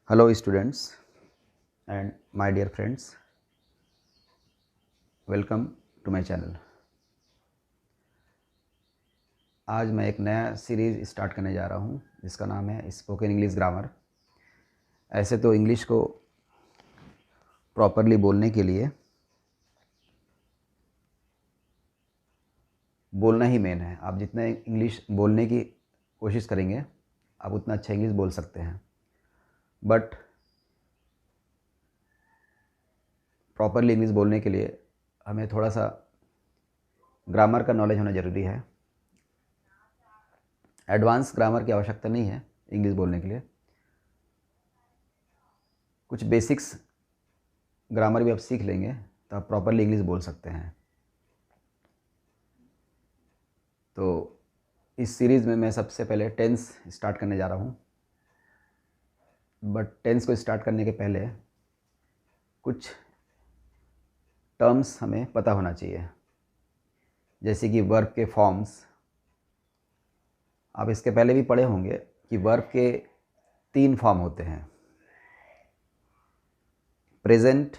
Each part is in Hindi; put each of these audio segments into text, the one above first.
Hello students and my dear friends, welcome to my channel। आज मैं एक नया सीरीज़ स्टार्ट करने जा रहा हूँ जिसका नाम है स्पोकन इंग्लिश ग्रामर। ऐसे तो इंग्लिश को प्रॉपरली बोलने के लिए बोलना ही मेन है। आप जितना इंग्लिश बोलने की कोशिश करेंगे आप उतना अच्छा इंग्लिश बोल सकते हैं, बट प्रॉपरली इंग्लिश बोलने के लिए हमें थोड़ा सा ग्रामर का नॉलेज होना ज़रूरी है। एडवांस ग्रामर की आवश्यकता नहीं है इंग्लिश बोलने के लिए, कुछ बेसिक्स ग्रामर भी आप सीख लेंगे तो आप प्रॉपरली इंग्लिश बोल सकते हैं। तो इस सीरीज़ में मैं सबसे पहले टेंस स्टार्ट करने जा रहा हूँ, बट टेंस को स्टार्ट करने के पहले कुछ टर्म्स हमें पता होना चाहिए, जैसे कि वर्ब के फॉर्म्स। आप इसके पहले भी पढ़े होंगे कि वर्ब के 3 फॉर्म होते हैं, प्रेजेंट,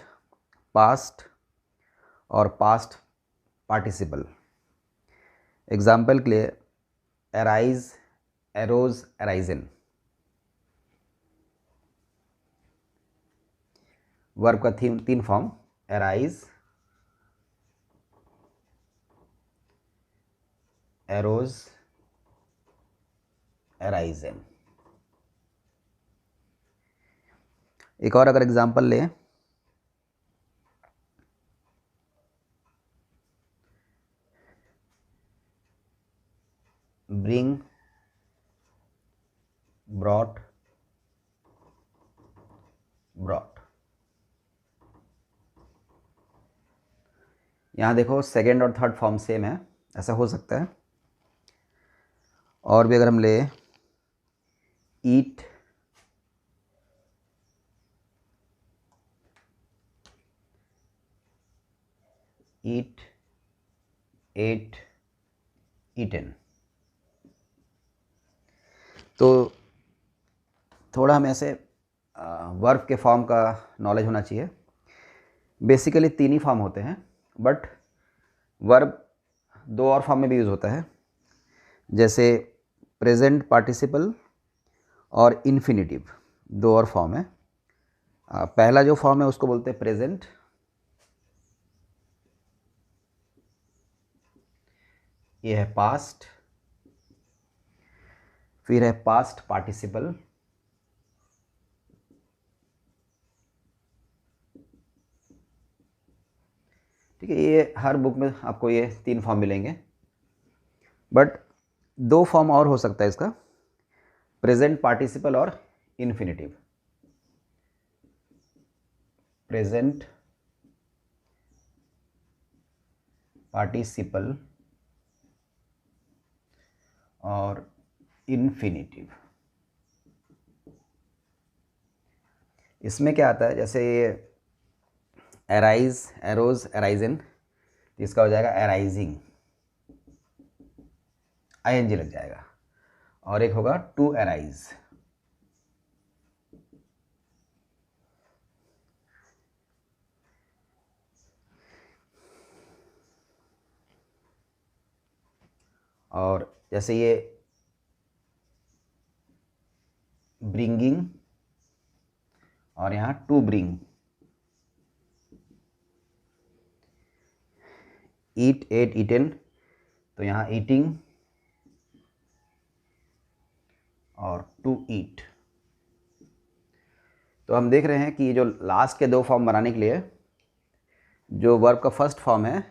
पास्ट और पास्ट पार्टिसिपल। एग्जाम्पल के लिए अराइज, एरोज, अराइजन। वर्ब का 3 फॉर्म, अराइज, एरोज, अराइजन। एक और अगर एग्जाम्पल लें, ब्रिंग, ब्रॉट, ब्रॉट। यहाँ देखो सेकेंड और थर्ड फॉर्म सेम है, ऐसा हो सकता है। और भी अगर हम ले ईट, ईट, एट, ईटन, तो थोड़ा हमें ऐसे वर्ब के फॉर्म का नॉलेज होना चाहिए। बेसिकली 3 ही फॉर्म होते हैं, बट वर्ब 2 और फॉर्म में भी यूज़ होता है, जैसे प्रेजेंट पार्टिसिपल और इन्फिनिटिव। 2 और फॉर्म है। पहला जो फॉर्म है उसको बोलते हैं प्रेजेंट, ये है पास्ट, फिर है पास्ट पार्टिसिपल, ठीक है। ये हर बुक में आपको ये 3 फॉर्म मिलेंगे, बट 2 फॉर्म और हो सकता है इसका, प्रेजेंट पार्टिसिपल और इन्फिनिटिव। प्रेजेंट पार्टिसिपल और इन्फिनिटिव। इसमें क्या आता है, जैसे ये अराइज, एरोज, अराइजन, इसका हो जाएगा अराइजिंग, आईएनजी लग जाएगा। और एक होगा टू अराइज, और जैसे ये ब्रिंगिंग और यहाँ to bring. Eat, ate, eaten, तो यहाँ ईटिंग और टू ईट। तो हम देख रहे हैं कि ये जो लास्ट के 2 फॉर्म बनाने के लिए जो वर्ब का फर्स्ट फॉर्म है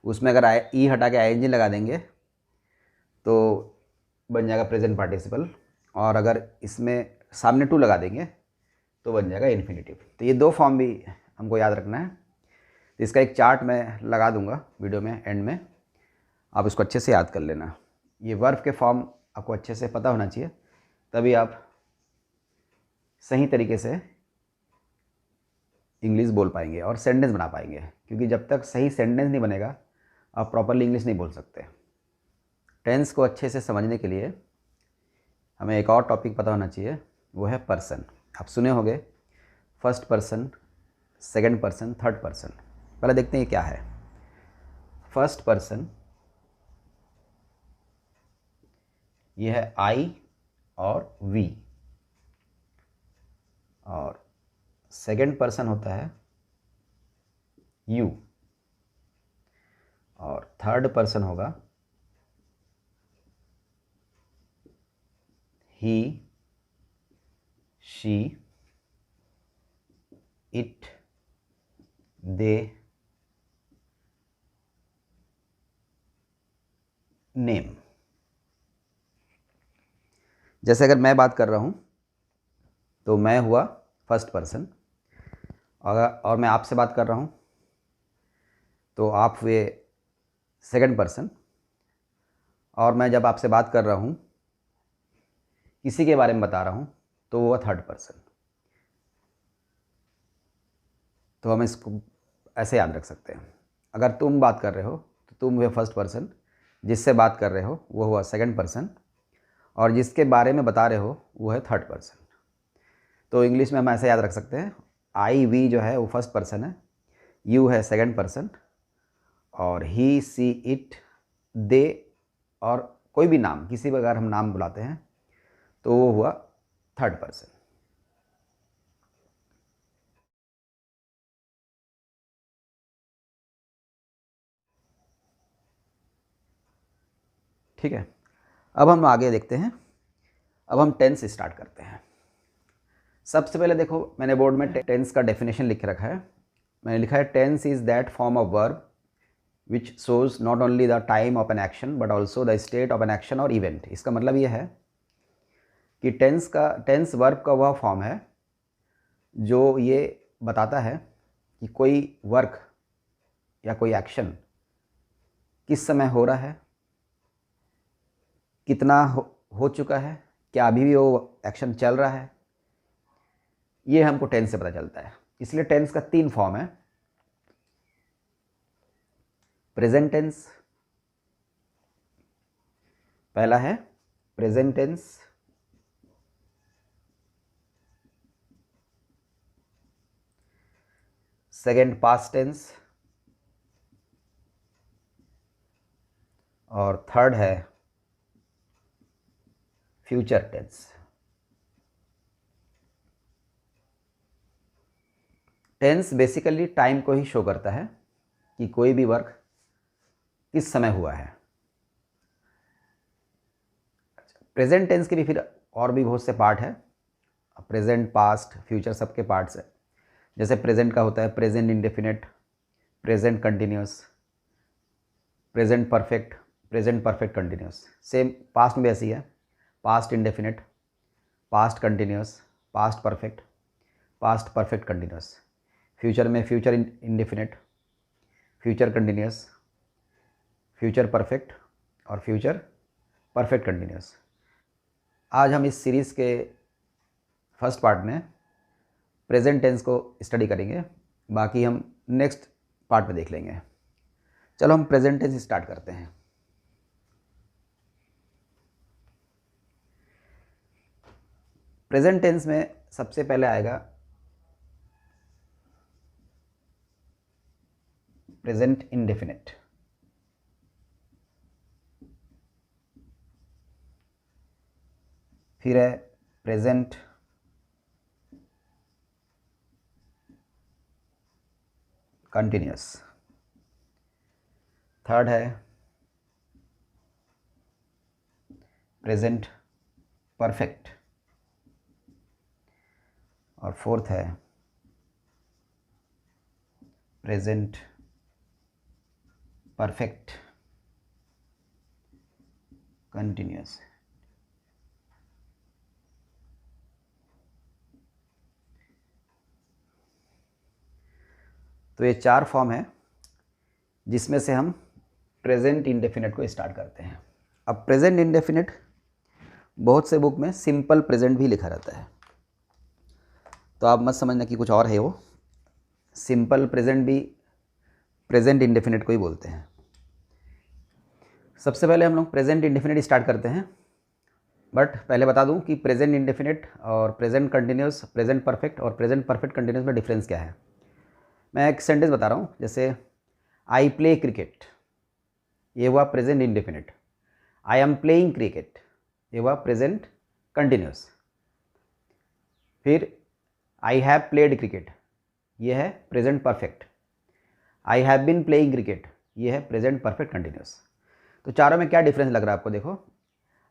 उसमें अगर ई हटा के आईएनजी लगा देंगे तो बन जाएगा प्रेजेंट पार्टिसिपल, और अगर इसमें सामने टू लगा देंगे तो बन जाएगा इन्फिनिटिव। तो ये 2 फॉर्म भी हमको याद रखना है। तो इसका एक चार्ट मैं लगा दूंगा वीडियो में एंड में, आप इसको अच्छे से याद कर लेना। ये वर्ब के फॉर्म आपको अच्छे से पता होना चाहिए, तभी आप सही तरीके से इंग्लिश बोल पाएंगे और सेंटेंस बना पाएंगे, क्योंकि जब तक सही सेंटेंस नहीं बनेगा आप प्रॉपरली इंग्लिश नहीं बोल सकते। टेंस को अच्छे से समझने के लिए हमें एक और टॉपिक पता होना चाहिए, वो है पर्सन। आप सुने होंगे first person, second person, third person. पहले देखते हैं ये क्या है। फर्स्ट पर्सन ये है आई और वी, और सेकंड पर्सन होता है यू, और थर्ड पर्सन होगा he, she, it, they, name. जैसे अगर मैं बात कर रहा हूँ तो मैं हुआ फर्स्ट पर्सन, और मैं आपसे बात कर रहा हूँ तो आप हुए सेकंड पर्सन, और मैं जब आपसे बात कर रहा हूँ किसी के बारे में बता रहा हूँ तो वो थर्ड पर्सन। तो हम इसको ऐसे याद रख सकते हैं। अगर तुम बात कर रहे हो तो तुम हुए फर्स्ट पर्सन, जिससे बात कर रहे हो वो हुआ सेकंड पर्सन, और जिसके बारे में बता रहे हो वो है थर्ड पर्सन। तो इंग्लिश में हम ऐसे याद रख सकते हैं, आई वी जो है वो फर्स्ट पर्सन है, यू है सेकंड पर्सन, और ही, सी, इट, दे, और कोई भी नाम, किसी भी अगर हम नाम बुलाते हैं तो वो हुआ थर्ड पर्सन। ठीक है, अब हम आगे देखते हैं। अब हम टेंस स्टार्ट करते हैं। सबसे पहले देखो, मैंने बोर्ड में टेंस का डेफिनेशन लिख रखा है। मैंने लिखा है tense is that form of verb which shows not only the time of an action but also the state of an action और इवेंट। इसका मतलब ये है कि टेंस वर्ब का वह फॉर्म है जो ये बताता है कि कोई वर्क या कोई एक्शन किस समय हो रहा है, कितना हो चुका है, क्या अभी भी वो एक्शन चल रहा है, ये हमको टेंस से पता चलता है। इसलिए टेंस का 3 फॉर्म है। प्रेजेंट टेंस, पहला है present tense, second past tense, और थर्ड है future tense. Tense basically time को ही शो करता है कि कोई भी वर्क किस समय हुआ है। प्रेजेंट टेंस के भी फिर और भी बहुत से पार्ट है, प्रेजेंट, पास्ट, फ्यूचर सबके पार्ट्स है। जैसे प्रेजेंट का होता है present indefinite, present continuous, present perfect, present perfect continuous. Same past में भी ऐसी है, past indefinite, past continuous, past perfect, past perfect continuous. Future में future indefinite, future continuous, future perfect, और फ्यूचर परफेक्ट कंटिन्यूस। आज हम इस सीरीज़ के फर्स्ट पार्ट में प्रेजेंट टेंस को स्टडी करेंगे, बाकी हम नेक्स्ट पार्ट में देख लेंगे। चलो हम प्रेजेंट टेंस स्टार्ट करते हैं। प्रेजेंट टेंस में सबसे पहले आएगा प्रेजेंट इंडेफिनिट, फिर है प्रेजेंट कंटिन्यूस, थर्ड है प्रेजेंट परफेक्ट, और फोर्थ है प्रेजेंट परफेक्ट कंटिन्यूस। तो ये 4 फॉर्म है जिसमें से हम प्रेजेंट इंडेफिनिट को स्टार्ट करते हैं। अब प्रेजेंट इंडेफिनिट बहुत से बुक में सिंपल प्रेजेंट भी लिखा रहता है, तो आप मत समझना कि कुछ और है। वो सिंपल प्रेजेंट भी प्रेजेंट इंडेफिनिट को ही बोलते हैं। सबसे पहले हम लोग प्रेजेंट इंडेफिनिट स्टार्ट करते हैं। बट पहले बता दूं कि प्रेजेंट इंडेफिनिट और प्रेजेंट कंटिन्यूस, प्रेजेंट परफेक्ट और प्रेजेंट परफेक्ट कंटिन्यूस में डिफरेंस क्या है। मैं एक सेंटेंस बता रहा हूँ, जैसे आई प्ले क्रिकेट, ये हुआ present indefinite. I am playing cricket, ये हुआ प्रेजेंट कंटिन्यूस। फिर आई हैव प्लेड क्रिकेट, ये है present perfect. I have been playing cricket, ये है प्रेजेंट परफेक्ट कंटिन्यूस। तो चारों में क्या डिफरेंस लग रहा है आपको, देखो।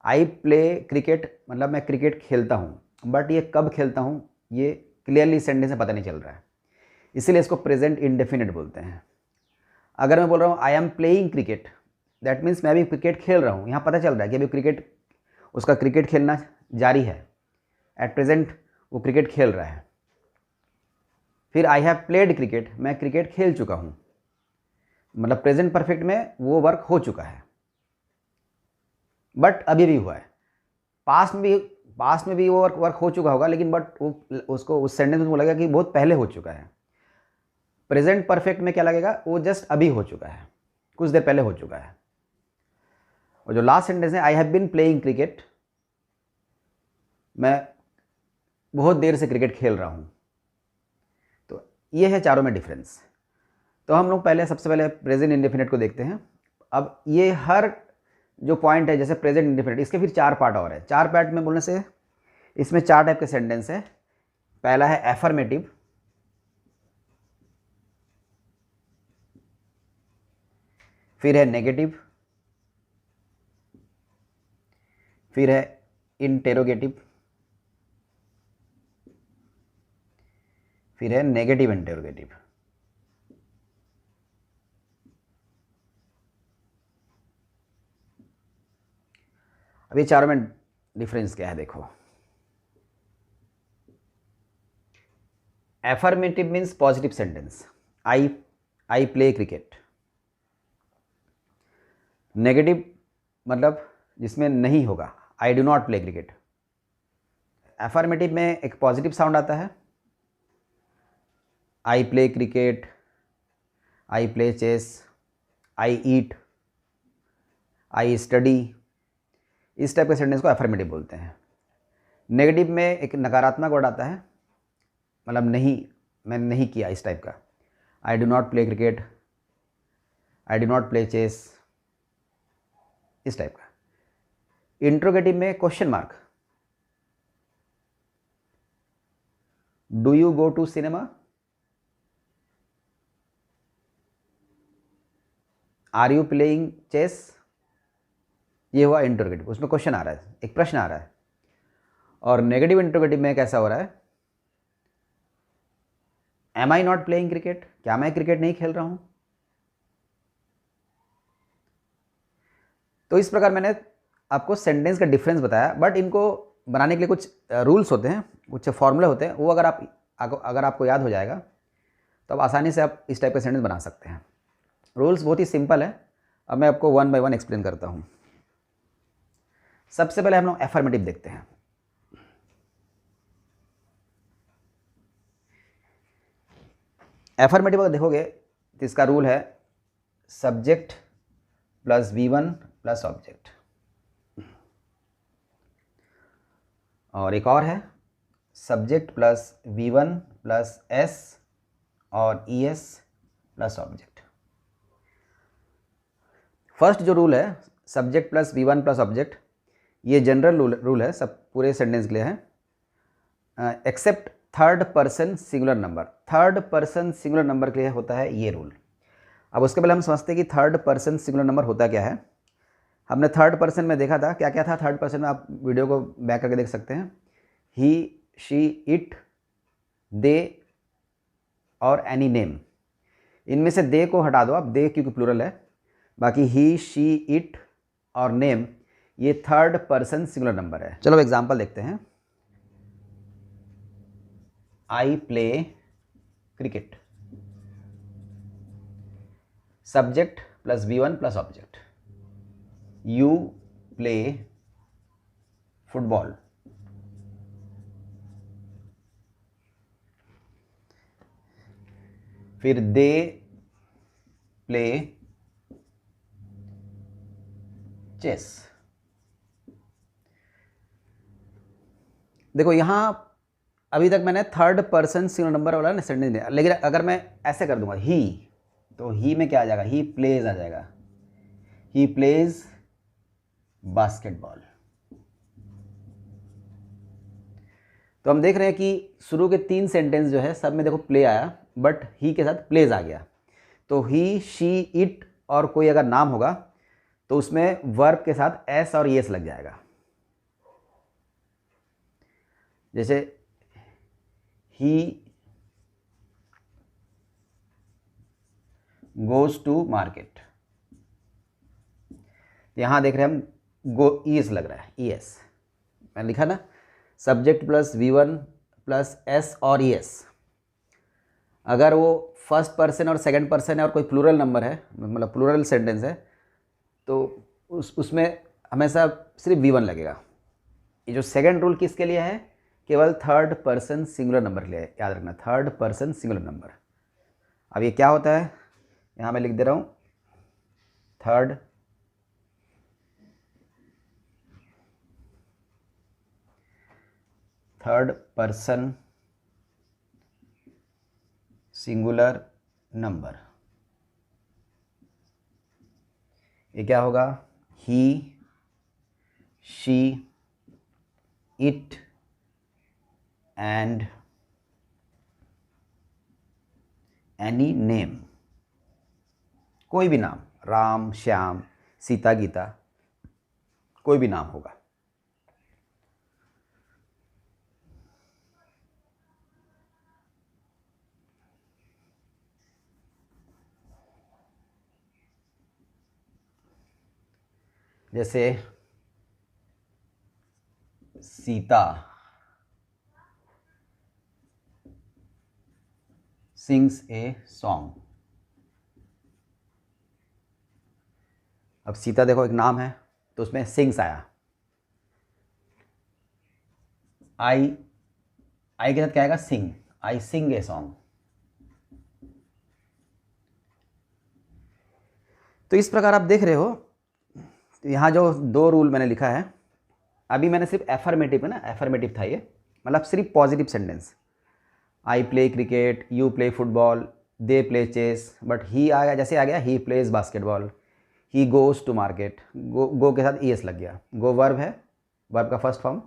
आई प्ले क्रिकेट मतलब मैं क्रिकेट खेलता हूँ, बट ये कब खेलता हूँ ये क्लियरली सेंटेंस में पता नहीं चल रहा है, इसीलिए इसको प्रेजेंट इंडेफिनिट बोलते हैं। अगर मैं बोल रहा हूँ I am playing cricket, that means मैं अभी क्रिकेट खेल रहा हूँ, यहाँ पता चल रहा है कि अभी क्रिकेट, उसका क्रिकेट खेलना जारी है, एट प्रेजेंट वो क्रिकेट खेल रहा है। फिर आई हैव प्लेड क्रिकेट, मैं क्रिकेट खेल चुका हूँ, मतलब प्रेजेंट परफेक्ट में वो वर्क हो चुका है, बट अभी भी हुआ है। पास्ट में भी वो वर्क हो चुका होगा, लेकिन बट वो उसको उस सेंटेंस में वो लगेगा कि बहुत पहले हो चुका है। प्रेजेंट परफेक्ट में क्या लगेगा, वो जस्ट अभी हो चुका है, कुछ देर पहले हो चुका है। और जो लास्ट सेंटेंस है I have been playing cricket, मैं बहुत देर से क्रिकेट खेल रहा हूँ। तो ये है चारों में डिफरेंस। तो हम लोग सबसे पहले प्रेजेंट इंडेफिनिट को देखते हैं। अब ये हर जो पॉइंट है, जैसे प्रेजेंट इंडेफिनिट, इसके फिर 4 पार्ट और है। 4 पार्ट में बोलने से इसमें 4 टाइप के सेंटेंस है। पहला है एफर्मेटिव, फिर है नेगेटिव, फिर है इंटेरोगेटिव, फिर है नेगेटिव इंटेरोगेटिव। अब ये चारों में डिफरेंस क्या है, देखो। Affirmative means positive sentence, I play cricket. Negative मतलब जिसमें नहीं होगा, I do not play cricket. Affirmative में एक पॉजिटिव साउंड आता है, I play cricket, I play chess, I eat, I study, इस टाइप के सेंटेंस को एफर्मेटिव बोलते हैं। नेगेटिव में एक नकारात्मक वर्ड आता है, मतलब नहीं, मैंने नहीं किया, इस टाइप का। I do not play cricket, I do not play chess, इस टाइप का। इंट्रोगेटिव में question mark, do you go to cinema, are you playing chess, ये हुआ इंट्रोगेटिव, उसमें क्वेश्चन आ रहा है, एक प्रश्न आ रहा है। और नेगेटिव इंट्रोगेटिव में कैसा हो रहा है, am I not playing cricket, क्या मैं क्रिकेट नहीं खेल रहा हूं। तो इस प्रकार मैंने आपको सेंटेंस का डिफरेंस बताया, बट इनको बनाने के लिए कुछ रूल्स होते हैं, कुछ फॉर्मूले होते हैं, वो अगर आपको याद हो जाएगा तो अब आसानी से आप इस टाइप का सेंटेंस बना सकते हैं। रूल्स बहुत ही सिंपल है। अब मैं आपको 1 बाय 1 एक्सप्लेन करता हूँ। सबसे पहले हम लोग एफर्मेटिव देखते हैं। एफर्मेटिव अगर देखोगे तो इसका रूल है subject plus V1 plus object, और एक और है subject plus V1 plus S और ES प्लस ऑब्जेक्ट। फर्स्ट जो रूल है subject plus V1 plus object, ये जनरल रूल है, सब पूरे सेंटेंस के लिए है, except third person singular number. Third person singular number के लिए होता है ये रूल। अब उसके पहले हम समझते हैं कि थर्ड पर्सन सिंगुलर नंबर होता क्या है। हमने थर्ड पर्सन में देखा था क्या क्या था। थर्ड पर्सन में आप वीडियो को बैक करके देख सकते हैं, ही, शी, इट, दे और एनी नेम। इनमें से दे को हटा दो आप, दे क्योंकि प्लूरल है, बाकी ही, शी, इट और नेम ये थर्ड पर्सन सिंगुलर नंबर है। चलो एग्जांपल देखते हैं। आई play cricket, subject plus V1 plus object. You play football, फिर दे प्ले चेस, देखो यहाँ अभी तक मैंने थर्ड पर्सन सिंगुलर नंबर वाला ना सेंटेंस दिया, लेकिन अगर मैं ऐसे कर दूंगा ही, तो ही में क्या आ जाएगा, ही प्लेज आ जाएगा, ही प्लेज बास्केटबॉल। तो हम देख रहे हैं कि शुरू के 3 सेंटेंस जो है सब में देखो प्ले आया, बट ही के साथ प्लेज आ गया। तो ही, शी, इट और कोई अगर नाम होगा तो उसमें वर्ब के साथ एस और येस लग जाएगा। जैसे ही गोज टू मार्केट, यहां देख रहे हैं हम गो ईएस लग रहा है, ईएस मैंने लिखा ना, subject plus V1 plus S और ईएस। अगर वो फर्स्ट पर्सन और सेकंड पर्सन है और कोई प्लूरल नंबर है, मतलब प्लूरल सेंटेंस है, तो उसमें हमेशा सिर्फ V1 लगेगा। ये जो सेकंड रूल किसके लिए है, केवल थर्ड पर्सन सिंगुलर नंबर के लिए, याद रखना, थर्ड पर्सन सिंगुलर नंबर। अब ये क्या होता है, यहाँ मैं लिख दे रहा हूँ, थर्ड पर्सन सिंगुलर नंबर। ये क्या होगा, he, she, it and any name, कोई भी नाम, राम, श्याम, सीता, गीता, कोई भी नाम होगा। जैसे सीता सिंग्स ए सॉन्ग। अब सीता देखो एक नाम है तो उसमें सिंग्स आया, आई के साथ क्या आएगा, सिंग, आई सिंग ए सॉन्ग। तो इस प्रकार आप देख रहे हो, यहाँ जो 2 रूल मैंने लिखा है, अभी मैंने सिर्फ एफर्मेटिव है ना, एफर्मेटिव था ये, मतलब सिर्फ positive sentence, I play cricket, you play football, they play chess, but he आ गया, जैसे आ गया he plays basketball, he goes to market, go के साथ ईएस लग गया, गो वर्ब है, वर्ब का first form,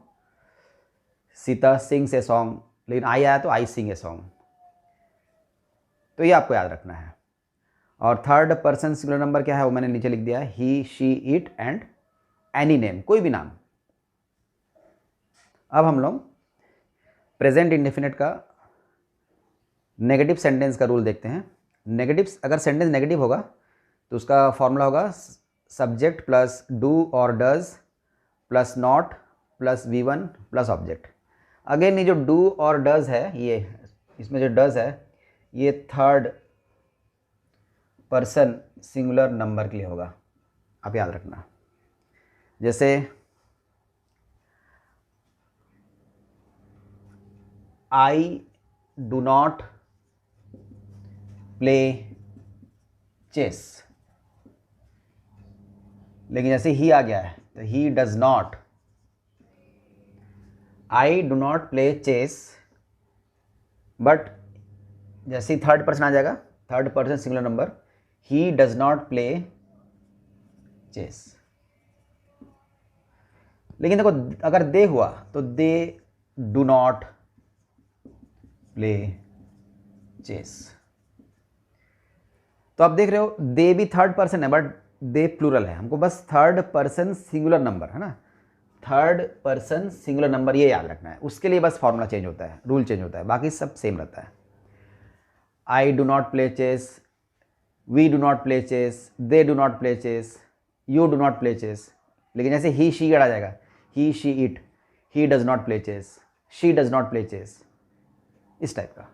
Sita sings a song, लेकिन आई आया तो आई सिंग ए सॉन्ग। तो ये आपको याद रखना है। और थर्ड पर्सन सिंगुलर नंबर क्या है वो मैंने नीचे लिख दिया है, he, she, it and any name, कोई भी नाम। अब हम लोग प्रेजेंट इंडेफिनिट का नेगेटिव सेंटेंस का रूल देखते हैं। नेगेटिव, अगर सेंटेंस नेगेटिव होगा तो उसका फॉर्मूला होगा सब्जेक्ट प्लस डू और does plus not plus V1 plus object. Again ये जो डू और डज है, ये इसमें जो डज है ये थर्ड पर्सन सिंगुलर नंबर के लिए होगा, आप याद रखना। जैसे I do not play chess, लेकिन जैसे ही आ गया है तो he does not, I do not play chess, but जैसे ही थर्ड पर्सन आ जाएगा, third person singular number, he does not play chess. लेकिन देखो अगर दे हुआ तो they do not play chess. तो आप देख रहे हो दे भी थर्ड पर्सन है बट दे प्लूरल है, हमको बस थर्ड पर्सन सिंगुलर नंबर है ना, थर्ड पर्सन सिंगुलर नंबर ये याद रखना है, उसके लिए बस फॉर्मूला चेंज होता है, रूल चेंज होता है, बाकी सब सेम रहता है। I do not play chess, we do not play chess, they do not play chess, you do not play chess. लेकिन जैसे ही शी आ जाएगा, he, she, it, he does not play chess, she does not play chess, इस टाइप का।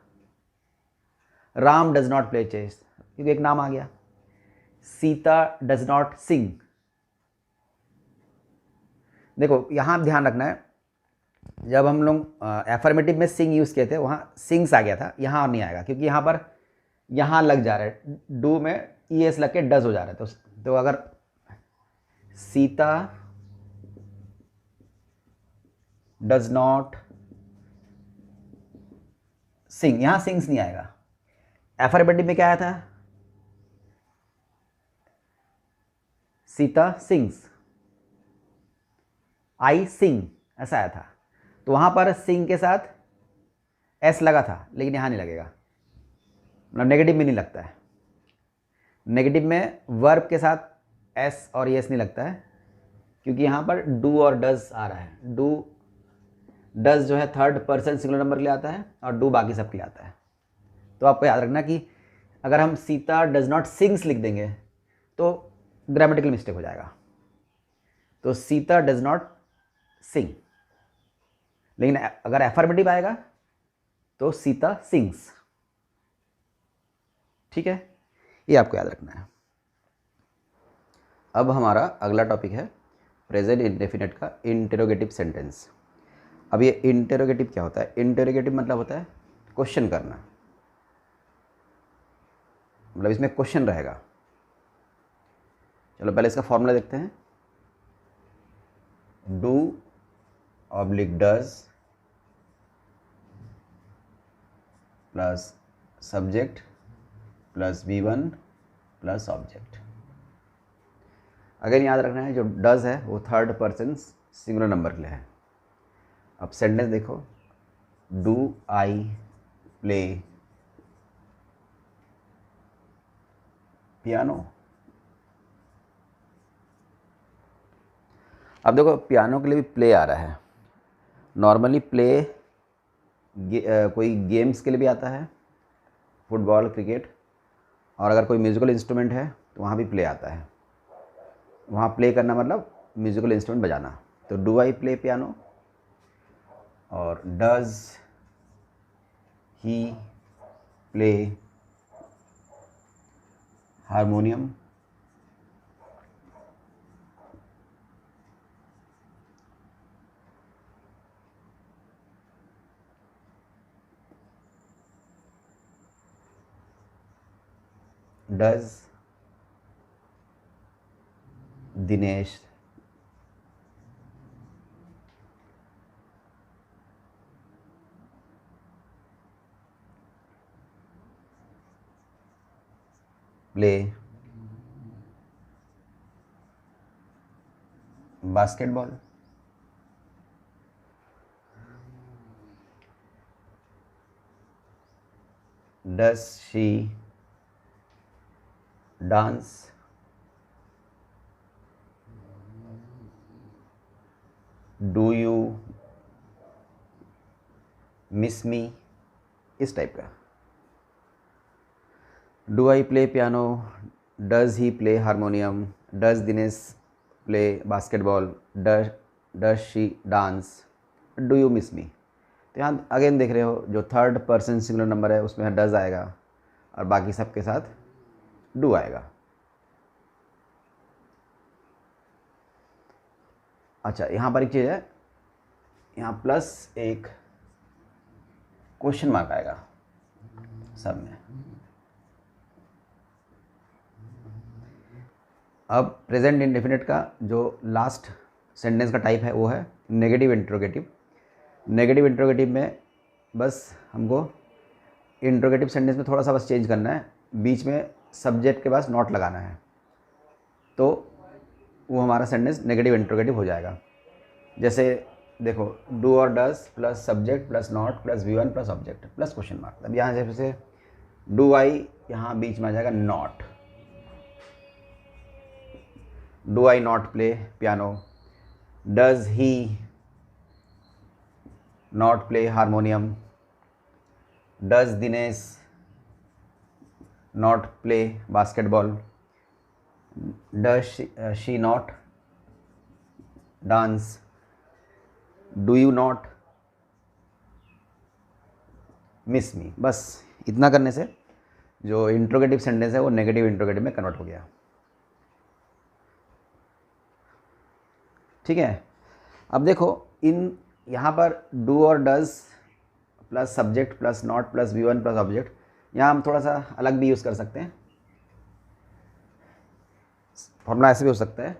Ram does not play chess क्योंकि एक नाम आ गया। Sita does not sing. देखो यहाँ ध्यान रखना है, जब हम लोग एफर्मेटिव में सिंग यूज़ किए थे वहाँ सिंग्स आ गया था, यहाँ और नहीं आएगा क्योंकि यहाँ पर यहाँ लग जा रहा है, डू में ईएस लग के डज हो जा रहा है। तो अगर सीता डज नॉट सिंग, यहाँ सिंग्स नहीं आएगा। एफर्मेटिव में क्या आया था? सीता सिंग्स, आई सिंग, ऐसा आया था। तो वहाँ पर सिंग के साथ एस लगा था, लेकिन यहाँ नहीं लगेगा, मतलब नेगेटिव में नहीं लगता है। नेगेटिव में वर्ब के साथ एस और एस नहीं लगता है, क्योंकि यहाँ पर डू और डज आ रहा है। डू डज जो है थर्ड पर्सन सिंगुलर नंबर के लिए आता है और डू बाकी सब के लिए आता है। तो आपको याद रखना कि अगर हम सीता डज नॉट सिंग्स लिख देंगे तो ग्रामेटिकल मिस्टेक हो जाएगा। तो सीता डज नॉट सिंग, लेकिन अगर एफर्मेटिव आएगा तो सीता सिंग्स। ठीक है, ये आपको याद रखना है। अब हमारा अगला टॉपिक है प्रेजेंट इंडेफिनिट का इंटेरोगेटिव सेंटेंस। अब ये इंटेरोगेटिव क्या होता है? इंटेरोगेटिव मतलब होता है क्वेश्चन करना, मतलब इसमें क्वेश्चन रहेगा। चलो पहले इसका फॉर्मूला देखते हैं। Do oblique does plus subject plus V1 plus object. अगर याद रखना है, जो डज है वो थर्ड पर्सन सिंगुलर नंबर के लिए है। अब सेंटेंस देखो, डू आई प्ले पियानो। अब देखो पियानो के लिए भी प्ले आ रहा है। नॉर्मली प्ले कोई गेम्स के लिए भी आता है, फुटबॉल, क्रिकेट, और अगर कोई म्यूज़िकल इंस्ट्रूमेंट है तो वहाँ भी प्ले आता है। वहाँ प्ले करना मतलब म्यूज़िकल इंस्ट्रूमेंट बजाना। तो डू आई प्ले पियानो और does he play harmonium. Does Dinesh play basketball. Does she dance do you miss मी, इस टाइप का। Do I play piano, does he play harmonium, does Dinesh play basketball, does she dance, do you miss मी। तो यहाँ अगेन देख रहे हो, जो थर्ड पर्सन सिंगुलर नंबर है उसमें डज आएगा और बाकी सब के साथ डू आएगा। अच्छा, यहाँ पर एक चीज़ है, यहाँ प्लस एक क्वेश्चन मार्क आएगा सब में। अब प्रेजेंट इंडेफिनिट का जो लास्ट सेंटेंस का टाइप है वो है नेगेटिव इंट्रोगेटिव। नेगेटिव इंट्रोगेटिव में बस हमको इंट्रोगेटिव सेंटेंस में थोड़ा सा बस चेंज करना है, बीच में सब्जेक्ट के पास नॉट लगाना है, तो वो हमारा सेंटेंस नेगेटिव इंट्रोगेटिव हो जाएगा। जैसे देखो, डू और does plus subject plus not plus V1 plus object plus question mark. अब यहाँ जैसे डू आई, यहाँ बीच में आ जाएगा not. Do I not play piano, does he not play harmonium, does Dinesh not play basketball, does she not dance, do you not miss मी। बस इतना करने से जो इंट्रोगेटिव सेंटेंस है वो नेगेटिव इंट्रोगेटिव में कन्वर्ट हो गया। ठीक है, अब देखो इन यहाँ पर डू और does plus subject plus not plus V1 plus object, यहाँ हम थोड़ा सा अलग भी यूज़ कर सकते हैं। फॉर्मूला ऐसे भी हो सकता है,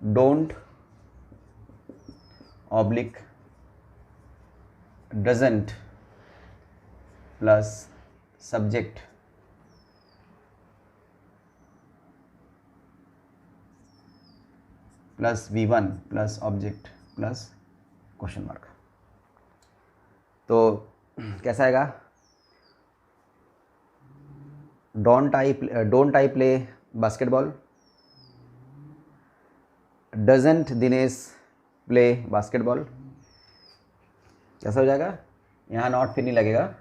don't oblique doesn't plus subject plus V1 plus object plus question mark. तो कैसा आएगा? Don't I play basketball, doesn't Dinesh play basketball. कैसा हो जाएगा? यहाँ नॉट फिर नहीं लगेगा,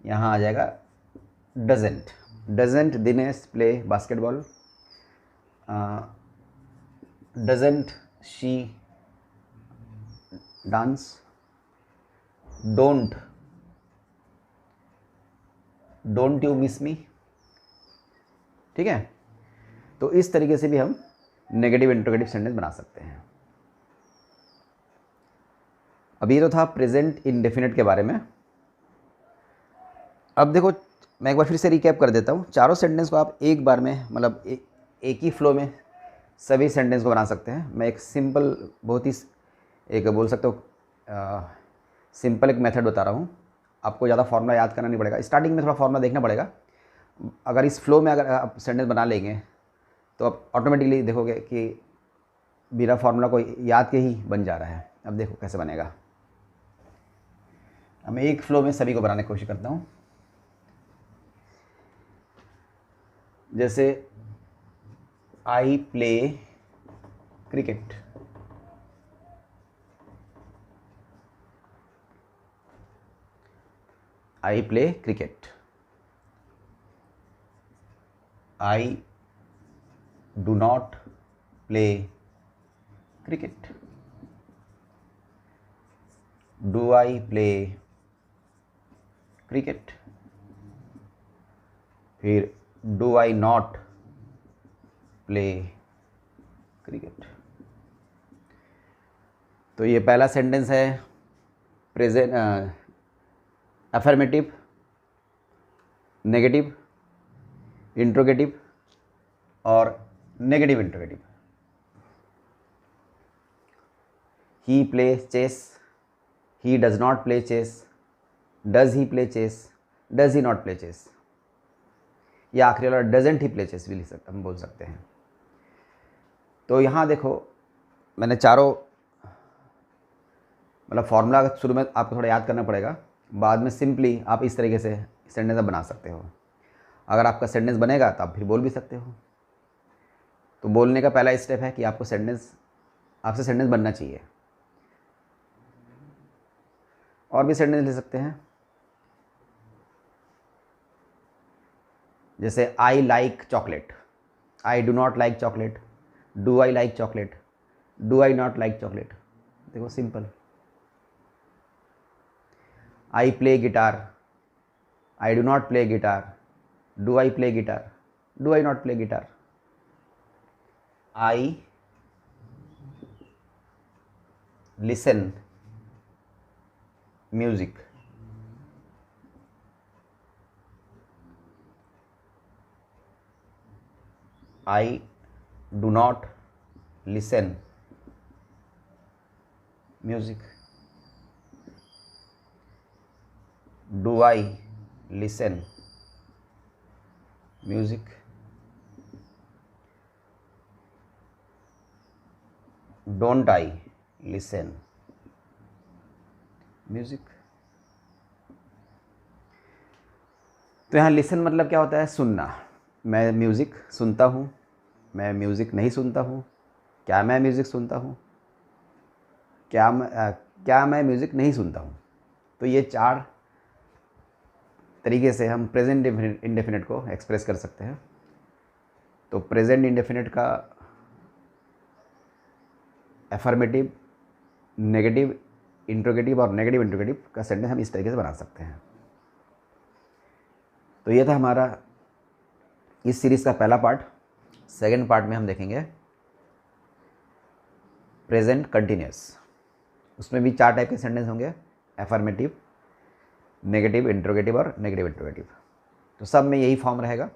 यहाँ आ जाएगा doesn't Dinesh play basketball, doesn't she dance, don't you miss मी। ठीक है, तो इस तरीके से भी हम नेगेटिव इंट्रोगेटिव सेंटेंस बना सकते हैं। अभी तो था प्रेजेंट इंडेफिनिट के बारे में। अब देखो, मैं एक बार फिर से रिकैप कर देता हूँ। चारों सेंटेंस को आप एक बार में, मतलब एक ही फ्लो में सभी सेंटेंस को बना सकते हैं। मैं एक सिंपल, बहुत ही एक बोल सकते हो सिंपल एक मेथड बता रहा हूँ। आपको ज़्यादा फार्मूला याद करना नहीं पड़ेगा, स्टार्टिंग में थोड़ा फार्मूला देखना पड़ेगा। अगर इस फ्लो में अगर आप सेंटेंस बना लेंगे तो आप ऑटोमेटिकली देखोगे कि बिना फार्मूला को याद के ही बन जा रहा है। अब देखो कैसे बनेगा। अब मैं एक फ्लो में सभी को बनाने की कोशिश करता हूँ। जैसे I play cricket, I play cricket, I do not play cricket, do I play cricket, फिर do I not play cricket. तो ये पहला सेंटेंस है प्रेजेंट अफर्मेटिव, नेगेटिव, इंट्रोगेटिव और negative interrogative. He play chess, he does not play chess, does he play chess, does he not play chess. या आखिरी वाला डजेंट ही प्ले चेस भी लिख सकते, हम बोल सकते हैं। तो यहाँ देखो, मैंने चारों, मतलब फॉर्मूला शुरू में आपको थोड़ा याद करना पड़ेगा, बाद में सिंपली आप इस तरीके से सेंटेंस बना सकते हो। अगर आपका सेंटेंस बनेगा तो आप फिर बोल भी सकते हो। तो बोलने का पहला स्टेप है कि आपको आपसे सेंटेंस बनना चाहिए। और भी सेंटेंस ले सकते हैं, जैसे I like chocolate, I do not like chocolate, do I like chocolate, do I not like chocolate. देखो simple. I play guitar, I do not play guitar, do I play guitar, do I not play guitar. I listen music, I do not listen music, do I listen music, don't I listen music. तो यहाँ लिसन मतलब क्या होता है? सुनना। मैं म्यूज़िक सुनता हूँ, मैं म्यूज़िक नहीं सुनता हूँ, क्या मैं म्यूज़िक सुनता हूँ, क्या मैं म्यूज़िक नहीं सुनता हूँ। तो ये चार तरीके से हम प्रेजेंट इंडेफिनिट को एक्सप्रेस कर सकते हैं। तो प्रेजेंट इंडेफिनिट का अफर्मेटिव, नेगेटिव इंट्रोगेटिव और नेगेटिव इंट्रोगेटिव का सेंटेंस हम इस तरीके से बना सकते हैं। तो ये था हमारा इस सीरीज़ का पहला पार्ट। सेकंड पार्ट में हम देखेंगे प्रेजेंट कंटिन्यूस। उसमें भी चार टाइप के सेंटेंस होंगे, अफर्मेटिव, नेगेटिव इंट्रोगेटिव और नेगेटिव इंट्रोगेटिव। तो सब में यही फॉर्म रहेगा।